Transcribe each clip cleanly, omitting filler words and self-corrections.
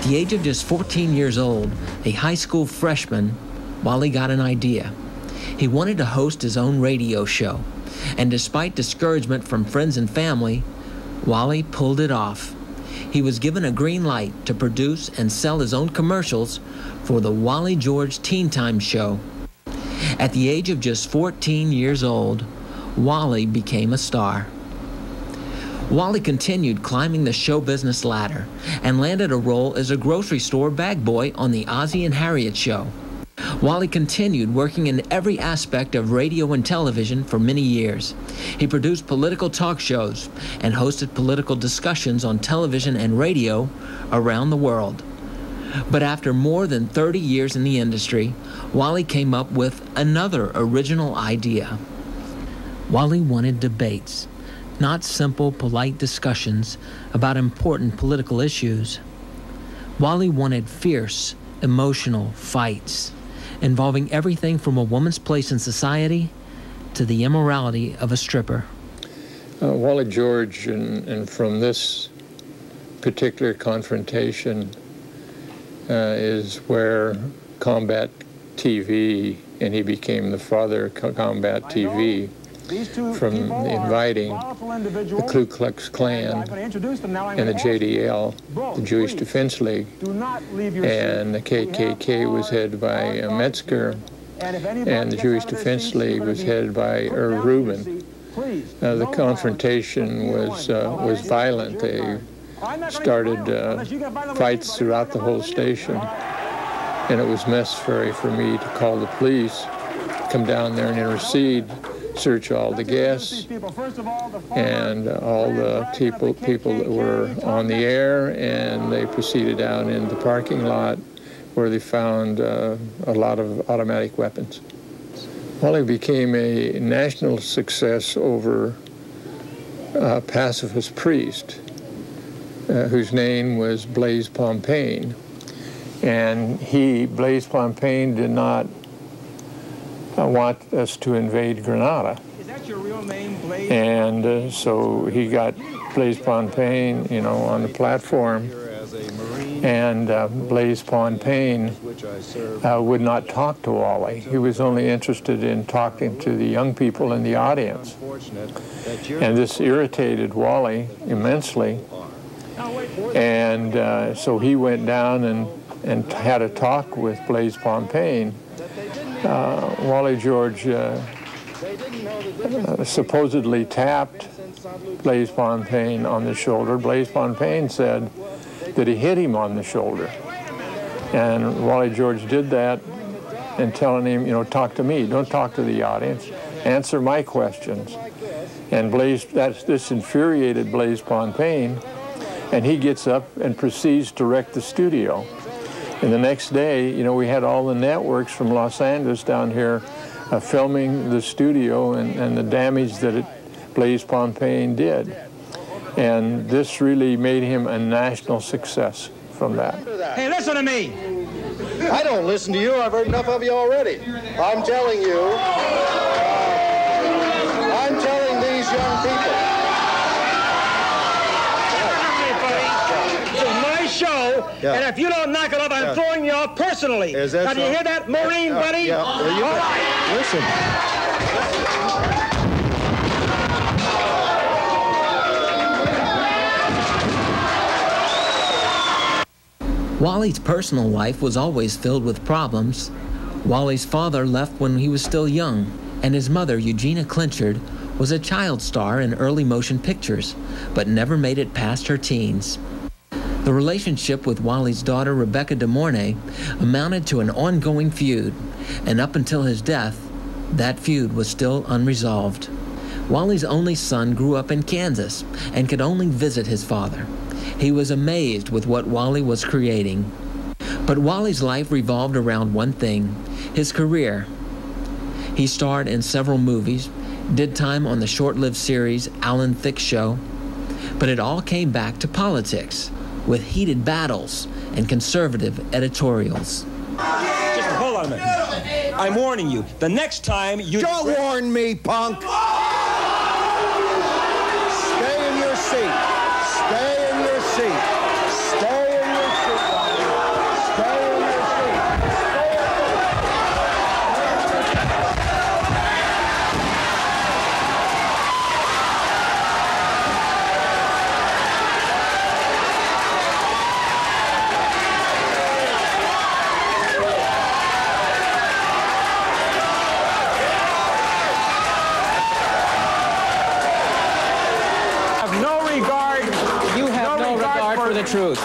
At the age of just 14 years old, a high school freshman, Wally got an idea. He wanted to host his own radio show, and despite discouragement from friends and family, Wally pulled it off. He was given a green light to produce and sell his own commercials for the Wally George Teen Time Show. At the age of just 14 years old, Wally became a star. Wally continued climbing the show business ladder and landed a role as a grocery store bag boy on the Ozzie and Harriet Show. Wally continued working in every aspect of radio and television for many years. He produced political talk shows and hosted political discussions on television and radio around the world. But after more than 30 years in the industry, Wally came up with another original idea. Wally wanted debates, not simple, polite discussions about important political issues. Wally wanted fierce, emotional fights involving everything from a woman's place in society to the immorality of a stripper. Wally George, and from this particular confrontation is where combat TV, and he became the father of combat TV, from inviting the Ku Klux Klan and the JDL, the Jewish Defense League, and the KKK was headed by Metzger, and the Jewish Defense League was headed by Irv Rubin. The confrontation was violent. They started fights throughout the whole station, and it was necessary for me to call the police, come down there and intercede, search all the guests and all the people that were on the air, and they proceeded down in the parking lot where they found a lot of automatic weapons. Wally became a national success over a pacifist priest whose name was Blaise Pompane. And Blaise Pompane, did not want us to invade Grenada. Is that your real name, Blaise? And so he got Blaise Pompane, on the platform. And Blaise Pompane would not talk to Wally. He was only interested in talking to the young people in the audience. And this irritated Wally immensely. And so he went down and had a talk with Blaise Pompane. Wally George supposedly tapped Blaise Pompane on the shoulder. Blaise Pompane said that he hit him on the shoulder. And Wally George did that and telling him, talk to me, don't talk to the audience, answer my questions. And this infuriated Blaise Pompane, and he gets up and proceeds to wreck the studio. And the next day, we had all the networks from Los Angeles down here filming the studio and the damage that Blaise Pompane did. And this really made him a national success from that. Hey, listen to me. I don't listen to you. I've heard enough of you already. I'm telling these young people. This is my show, and if you don't knock it up, I'm throwing you off personally. Is that now, do you hear that, Marine buddy? Yeah. All right. Listen. Wally's personal life was always filled with problems. Wally's father left when he was still young, and his mother, Eugenia Clinchard, was a child star in early motion pictures, but never made it past her teens. The relationship with Wally's daughter, Rebecca De Mornay, amounted to an ongoing feud, and up until his death, that feud was still unresolved. Wally's only son grew up in Kansas and could only visit his father. He was amazed with what Wally was creating. But Wally's life revolved around one thing, his career. He starred in several movies, did time on the short-lived series Alan Thicke Show, but it all came back to politics, with heated battles and conservative editorials. Just hold on a minute. I'm warning you. The next time you... Don't warn me, punk! Stay in your seat. Stay in your seat. Stay in your seat.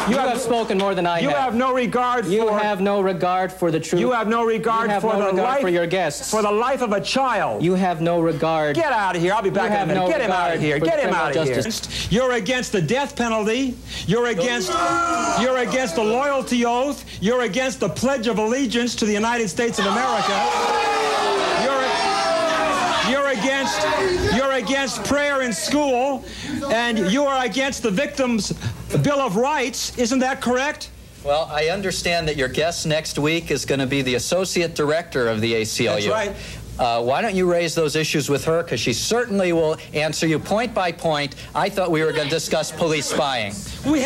You have spoken more than I have. You have no regard for... You have no regard for the truth. You have no regard for the life... for your guests. For the life of a child. You have no regard... Get out of here. I'll be back in a minute. No Get him out of here. Get him out of here. You're against the death penalty. You're against the loyalty oath. You're against the Pledge of Allegiance to the United States of America. You're against prayer in school, and you are against the Victims' Bill of Rights. Isn't that correct? Well, I understand that your guest next week is going to be the Associate Director of the ACLU. That's right. Why don't you raise those issues with her, because she certainly will answer you point by point. I thought we were going to discuss police spying. We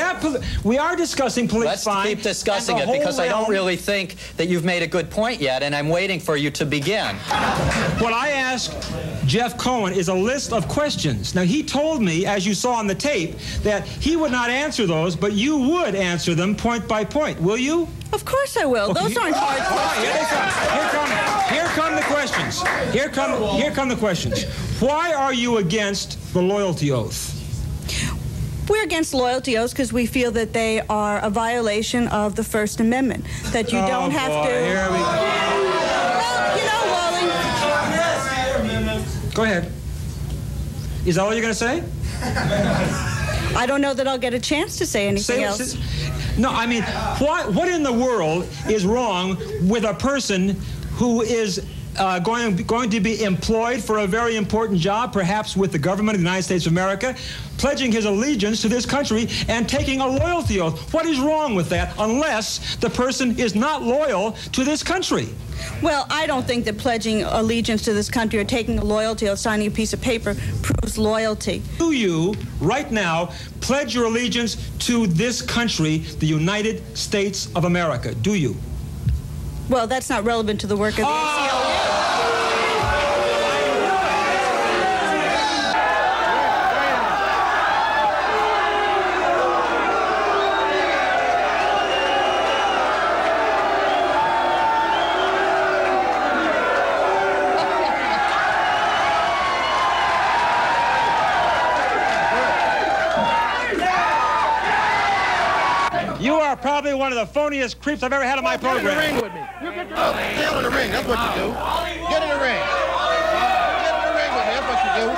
are discussing police spying. Let's keep discussing it, because I don't really think that you've made a good point yet, and I'm waiting for you to begin. What I asked Jeff Cohen is a list of questions. Now, he told me, as you saw on the tape, that he would not answer those, but you would answer them point by point. Will you? Of course I will. Okay. Those aren't hard questions. Here come the questions. Here come the questions. Why are you against the loyalty oath? We're against loyalty oaths because we feel that they are a violation of the First Amendment. That you don't have to... Here we go. Well, you know, Wally... Go ahead. Is that all you're going to say? I don't know that I'll get a chance to say anything else. No, I mean, what in the world is wrong with a person who is going to be employed for a very important job, perhaps with the government of the United States of America, pledging his allegiance to this country and taking a loyalty oath? What is wrong with that unless the person is not loyal to this country? Well, I don't think that pledging allegiance to this country or taking a loyalty oath, signing a piece of paper, proves loyalty. Do you, right now, pledge your allegiance to this country, the United States of America? Do you? Well, that's not relevant to the work of the ACLU. You are probably one of the phoniest creeps I've ever had on my program. Get in the ring with me. You get down in the ring. That's what you do. Get in the ring. Get in the ring with me. That's what you do.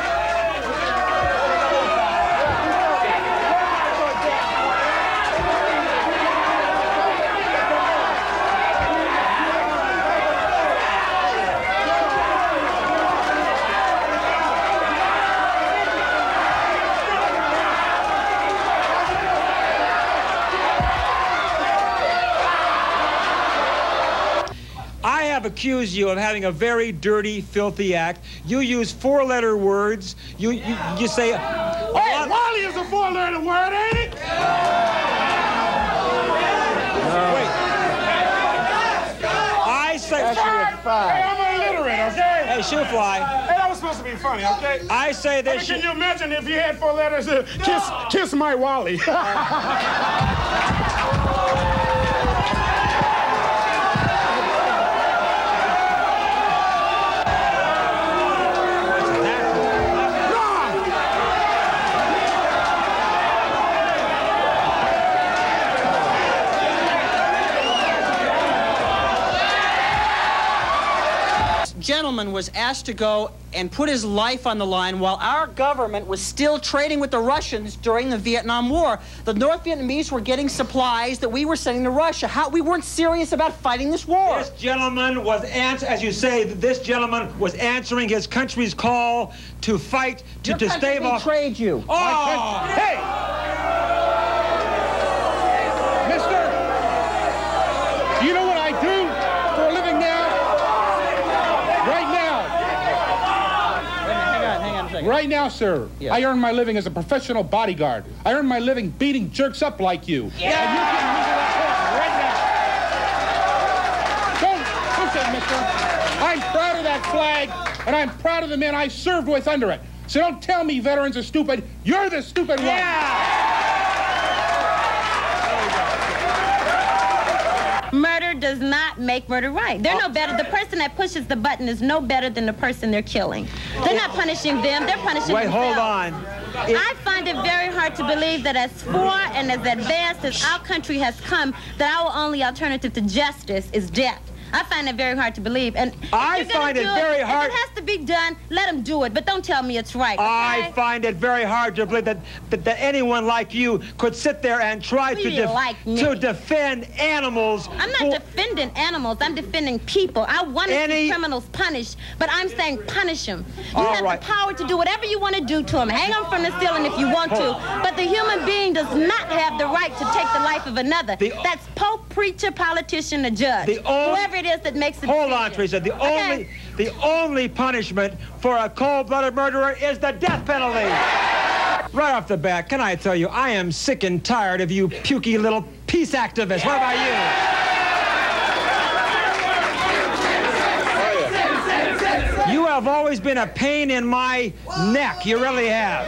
I have accused you of having a very dirty, filthy act. You use four-letter words. You say... Hey, Wally is a four-letter word, ain't it? Wait. I say... Hey, I'm illiterate, okay? Hey, shoe fly. Hey, that was supposed to be funny, okay? I say this... Can you imagine if you had four letters? Kiss my Wally. Gentleman was asked to go and put his life on the line while our government was still trading with the Russians during the Vietnam War. The North Vietnamese were getting supplies that we were sending to Russia. We weren't serious about fighting this war. This gentleman was, as you say, this gentleman was answering his country's call to fight, to stave off... Your country betrayed you. Oh! Hey! Mister, do you know what I do for a living now? Right now. Hang on a second. Right now, sir. Yes. I earn my living as a professional bodyguard. I earn my living beating jerks up like you. Yeah. And you're getting rid of that horse right now. Don't listen, mister. I'm proud of that flag, and I'm proud of the men I served with under it. So don't tell me veterans are stupid. You're the stupid one. Murder does not make murder right. They're no better. The person that pushes the button is no better than the person they're killing. They're not punishing them. They're punishing themselves. Wait, hold on. I find it very hard to believe that as far and as advanced as our country has come, that our only alternative to justice is death. I find it very hard to believe. And I find it very hard. If it has to be done, let them do it, but don't tell me it's right. Okay? I find it very hard to believe that anyone like you could sit there and try to defend animals. I'm not defending animals. I'm defending people. I want to see criminals punished, but I'm saying punish them. You have the power to do whatever you want to do to them. Hang them from the ceiling if you want to, but the human being does not have the right to take the life of another. That's Pope, preacher, politician, or judge. Whoever it is that makes the decision. Hold on, Teresa. The only punishment for a cold-blooded murderer is the death penalty. Right off the bat, can I tell you, I am sick and tired of you pukey little peace activists. What about you? You have always been a pain in my neck. You really have.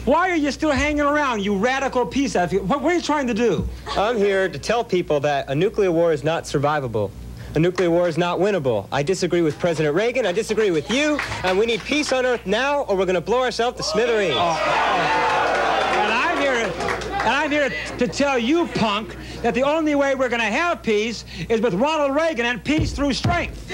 Why are you still hanging around, you radical peace advocate? What are you trying to do? I'm here to tell people that a nuclear war is not survivable. A nuclear war is not winnable. I disagree with President Reagan. I disagree with you. And we need peace on Earth now, or we're going to blow ourselves to smithereens. And I'm here to tell you, punk, that the only way we're going to have peace is with Ronald Reagan and peace through strength.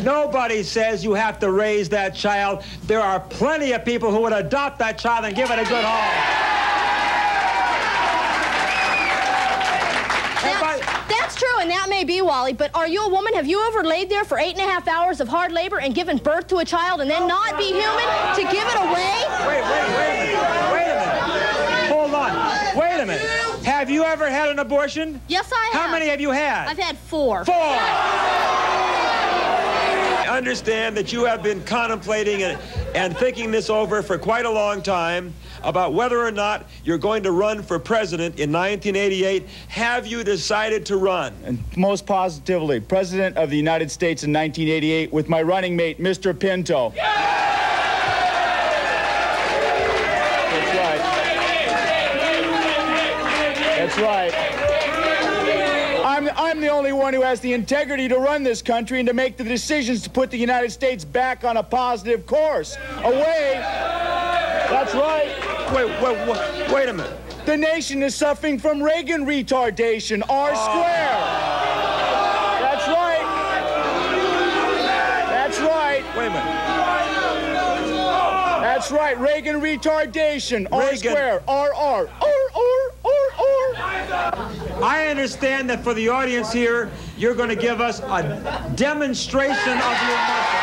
Nobody says you have to raise that child. There are plenty of people who would adopt that child and give it a good home. That's true, and that may be, Wally, but are you a woman? Have you ever laid there for 8.5 hours of hard labor and given birth to a child and then not be human to give it away? Wait a minute. Hold on. Wait a minute. Have you ever had an abortion? Yes, I have. How many have you had? I've had 4. 4! I understand that you have been contemplating and thinking this over for quite a long time about whether or not you're going to run for president in 1988. Have you decided to run? And most positively, President of the United States in 1988 with my running mate, Mr. Pinto. Yeah! That's right. I'm the only one who has the integrity to run this country and to make the decisions to put the United States back on a positive course. Away. That's right. Wait a minute. The nation is suffering from Reagan retardation, R square. That's right. That's right. Wait a minute. That's right, Reagan retardation, R square, R. I understand that for the audience here, you're going to give us a demonstration of your muscle.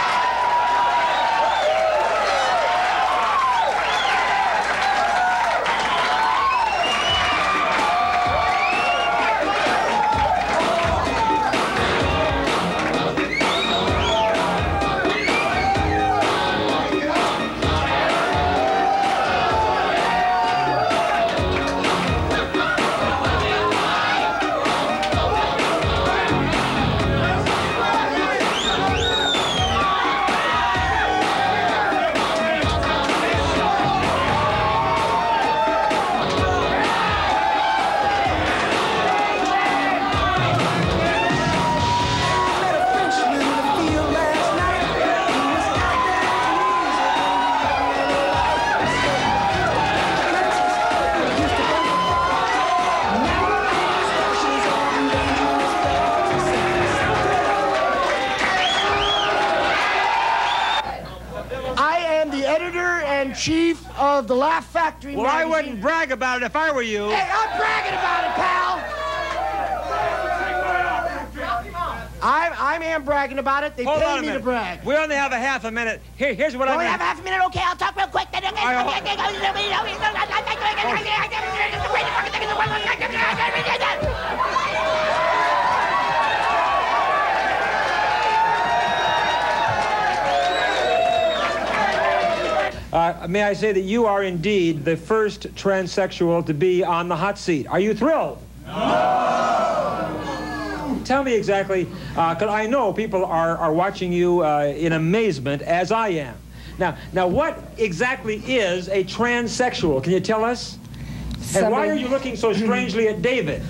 Chief of the Laugh Factory magazine. I wouldn't brag about it if I were you. Hey, I'm bragging about it, pal. I am bragging about it. They pay me to brag. We only have a half a minute. Here's what I mean. We have half a minute? Okay, I'll talk real quick. May I say that you are indeed the first transsexual to be on the hot seat. Are you thrilled? No! Tell me exactly, because I know people are watching you in amazement, as I am. Now, what exactly is a transsexual? Can you tell us? And why are you looking so strangely at David?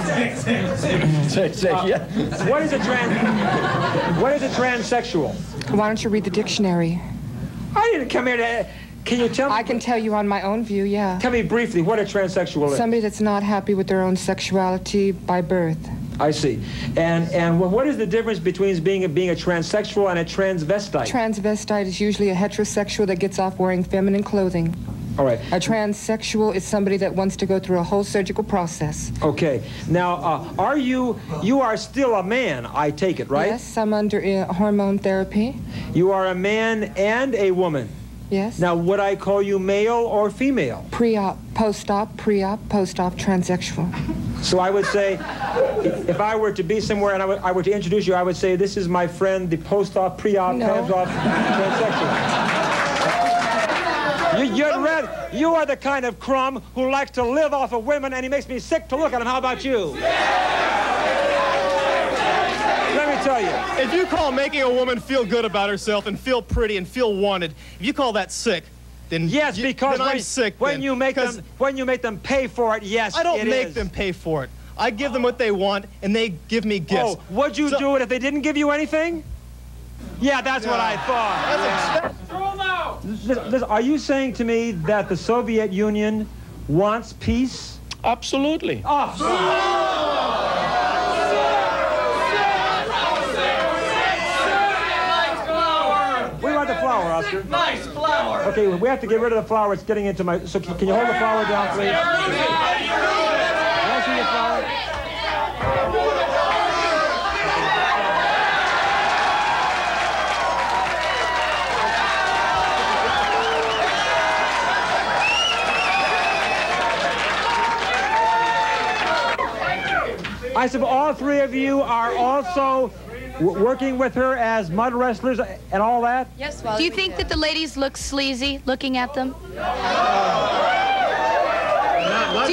What is a transsexual? Why don't you read the dictionary? I didn't come here to... Can you tell me? I can tell you on my own view, yeah. Tell me briefly what a transsexual is. Somebody that's not happy with their own sexuality by birth. I see. And what is the difference between being a transsexual and a transvestite? Transvestite is usually a heterosexual that gets off wearing feminine clothing. All right. A transsexual is somebody that wants to go through a whole surgical process. Okay. Now, you are still a man, I take it, right? Yes, I'm under hormone therapy. You are a man and a woman? Yes. Now, would I call you male or female? Pre-op, post-op, pre-op, post-op, transsexual. So I would say, if I were to be somewhere and I were to introduce you, I would say, this is my friend, the post-op, pre-op, trans-op, transsexual. You are the kind of crumb who likes to live off of women, and he makes me sick to look at him. How about you? Let me tell you. If you call making a woman feel good about herself and feel pretty and feel wanted, if you call that sick, then yes, because then I'm sick. When you make them pay for it, yes, I don't make them pay for it. I give them what they want, and they give me gifts. Oh, would you do it if they didn't give you anything? Yeah, that's what I thought. Throw them out. Listen, are you saying to me that the Soviet Union wants peace? Absolutely. Oh. We want the flower, Oscar. Nice flower. Okay, we have to get rid of the flower. It's getting into my... So can you hold the flower down, please? Can I see your flower? I suppose all three of you are also working with her as mud wrestlers and all that? Yes, Wally. Do you think that the ladies look sleazy looking at them? Do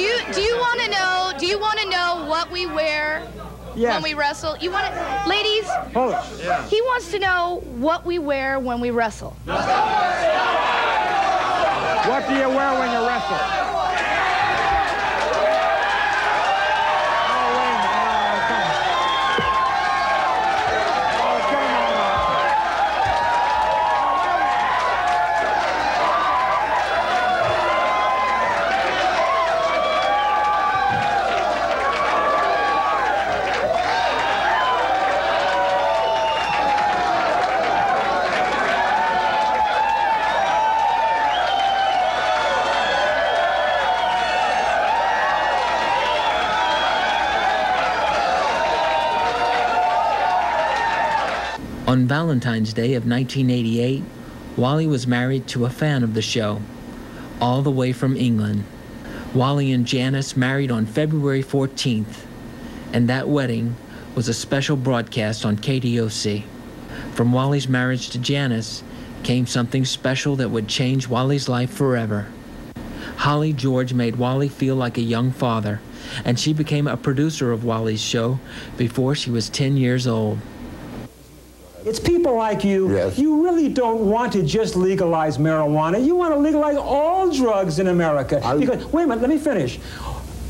you want to know? Do you want to know what we wear when we wrestle? You want to, ladies? Hold it. Yeah. He wants to know what we wear when we wrestle. What do you wear when you wrestle? On Valentine's Day of 1988, Wally was married to a fan of the show, all the way from England. Wally and Janice married on February 14th, and that wedding was a special broadcast on KDOC. From Wally's marriage to Janice came something special that would change Wally's life forever. Holly George made Wally feel like a young father, and she became a producer of Wally's show before she was 10 years old. It's people like you. Yes. You really don't want to just legalize marijuana. You want to legalize all drugs in America. Because, wait a minute, let me finish.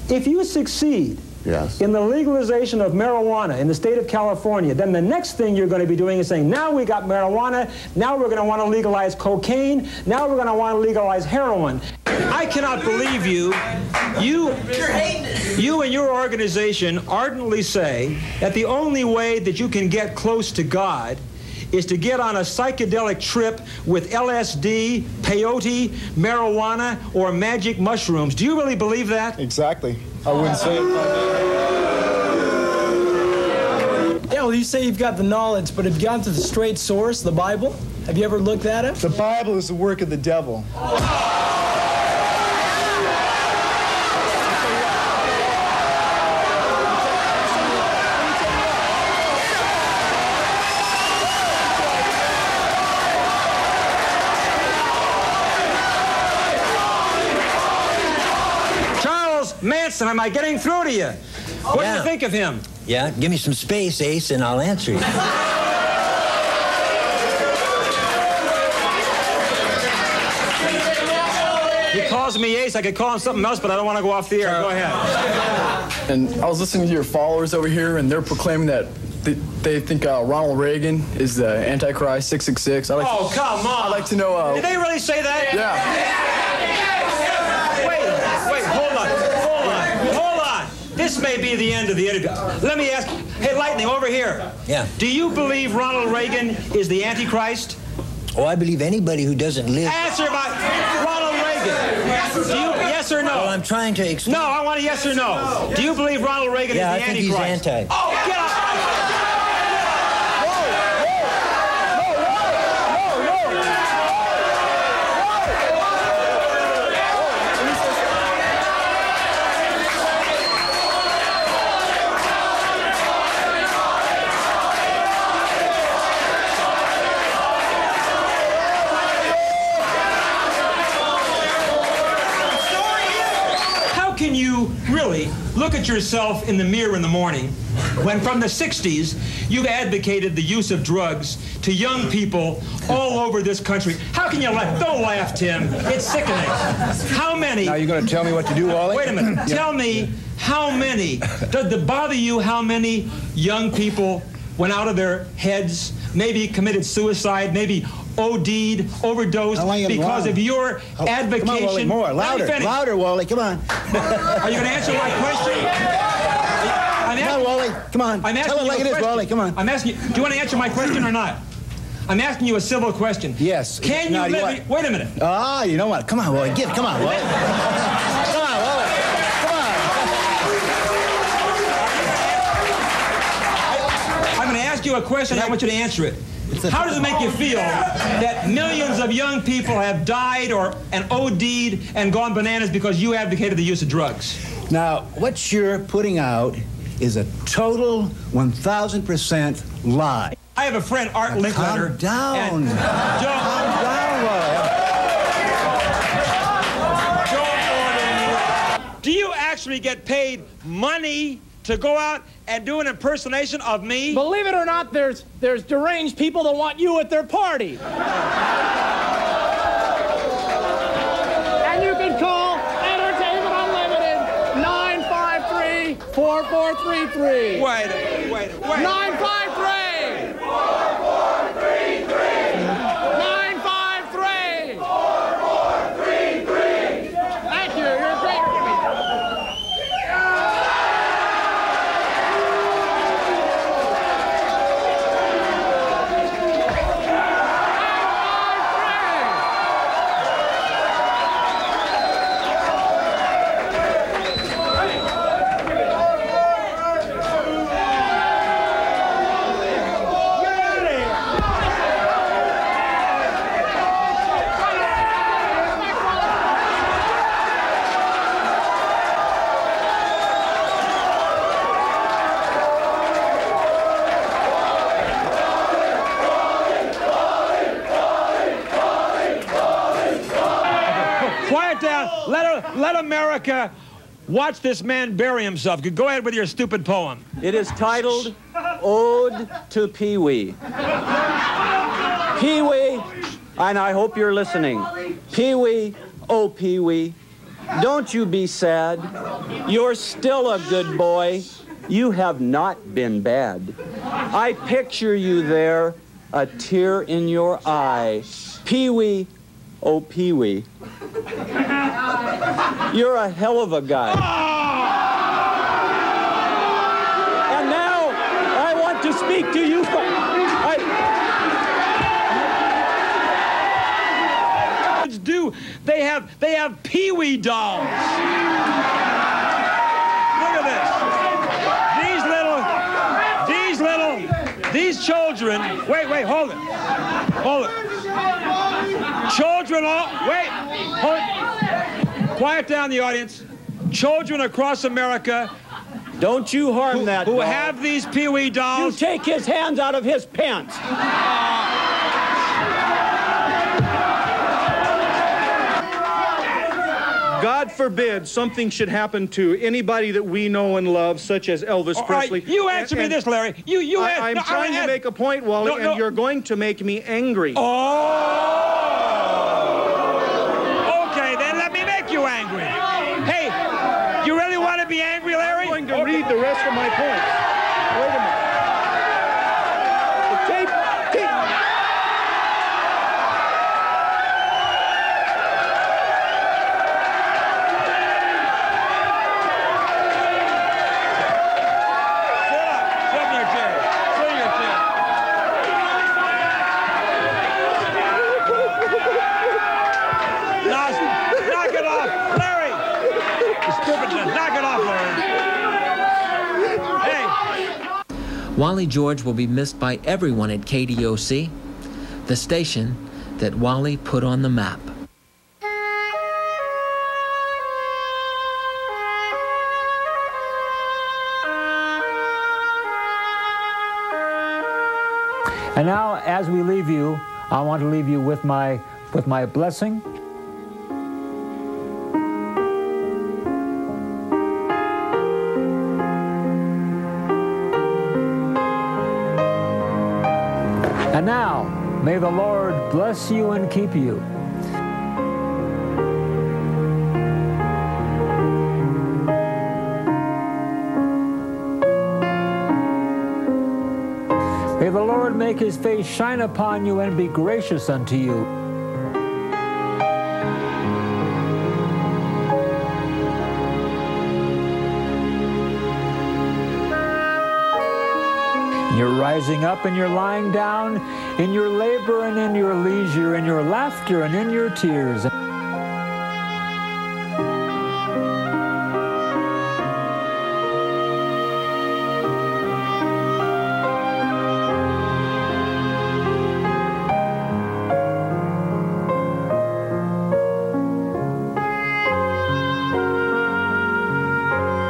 If you succeed in the legalization of marijuana in the state of California, then the next thing you're going to be doing is saying, now we got marijuana, now we're going to want to legalize cocaine, now we're going to want to legalize heroin. I cannot believe you. You and your organization ardently say that the only way that you can get close to God is to get on a psychedelic trip with LSD, peyote, marijuana, or magic mushrooms. Do you really believe that? Exactly. I wouldn't say it. Yeah, well, you say you've got the knowledge, but have you gone to the straight source, the Bible? Have you ever looked at it? The Bible is the work of the devil. Manson, am I getting through to you? What do you think of him? Yeah, give me some space, Ace, and I'll answer you. He calls me Ace. I could call him something else, but I don't want to go off the air. Go ahead. And I was listening to your followers over here, and they're proclaiming that they think Ronald Reagan is the Antichrist, 666. Come on. I'd like to know... Did they really say that? Yeah. Wait, hold on. This may be the end of the interview. Let me ask, hey, Lightning, over here. Yeah. Do you believe Ronald Reagan is the Antichrist? Oh, I believe anybody who doesn't live... Answer about Ronald Reagan. Do you, yes or no? Well, I'm trying to explain... No, I want a yes or no. Do you believe Ronald Reagan is the Antichrist? Yeah, I think he's anti. Oh, get out! Can you really look at yourself in the mirror in the morning when from the 60s you've advocated the use of drugs to young people all over this country? How can you laugh? Don't laugh, Tim. It's sickening. How many... Now you're going to tell me what to do, Wally? Wait a minute. Tell me how many... Does it bother you how many young people went out of their heads, maybe committed suicide, maybe OD'd, overdosed because of your advocation? Come on, Wally, more. Louder, Wally, come on. Are you going to answer my question? Come on, Wally, come on. Tell it like it is, Wally, come on. I'm asking you, do you want to answer my question or not? I'm asking you a civil question. Yes. Can you live... Wait a minute. Ah, you know what? Come on, Wally, come on, Wally. Come on, Wally. Come on. I'm going to ask you a question. I want you to answer it. How does it make you feel that millions of young people have died and OD'd and gone bananas because you advocated the use of drugs? Now, what you're putting out is a total 1,000% lie. I have a friend, Art Linkletter. Calm down. Calm down, Wally. Do you actually get paid money to go out and do an impersonation of me? Believe it or not, there's deranged people that want you at their party. And you can call Entertainment Unlimited 953-4433. Wait. 953! 4433! 953! 4433! Thank you. You're a great Let America watch this man bury himself. Go ahead with your stupid poem. It is titled Ode to Pee-wee. Pee-wee, and I hope you're listening. Pee-wee, oh Pee-wee, don't you be sad. You're still a good boy. You have not been bad. I picture you there, a tear in your eye. Pee-wee, oh Pee-wee. You're a hell of a guy. And now I want to speak to you. They have Pee-wee dolls. Look at this. These children. Wait, hold it. Children hold it. Quiet down, the audience. Children across America. Don't you harm that who dog. have these Pee-wee dolls. You take his hands out of his pants. God forbid something should happen to anybody that we know and love, such as Elvis Presley. Right, you answer me this, Larry. I'm trying to make a point, Wally, and you're going to make me angry. Oh! Okay, then let me make you angry. Hey, you really want to be angry, Larry? I'm going to rest of my points. Wait a minute. The tape. Wally George will be missed by everyone at KDOC, the station that Wally put on the map. And now, as we leave you, I want to leave you with my blessing. And now, may the Lord bless you and keep you. May the Lord make his face shine upon you and be gracious unto you. You're rising up and you're lying down, in your labor and in your leisure, in your laughter and in your tears.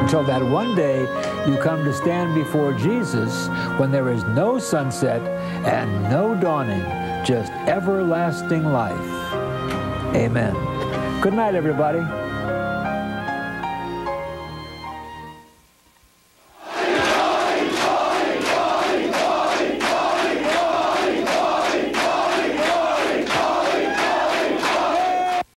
Until that one day you come to stand before Jesus when there is no sunset and no dawning, just everlasting life. Amen. Good night, everybody.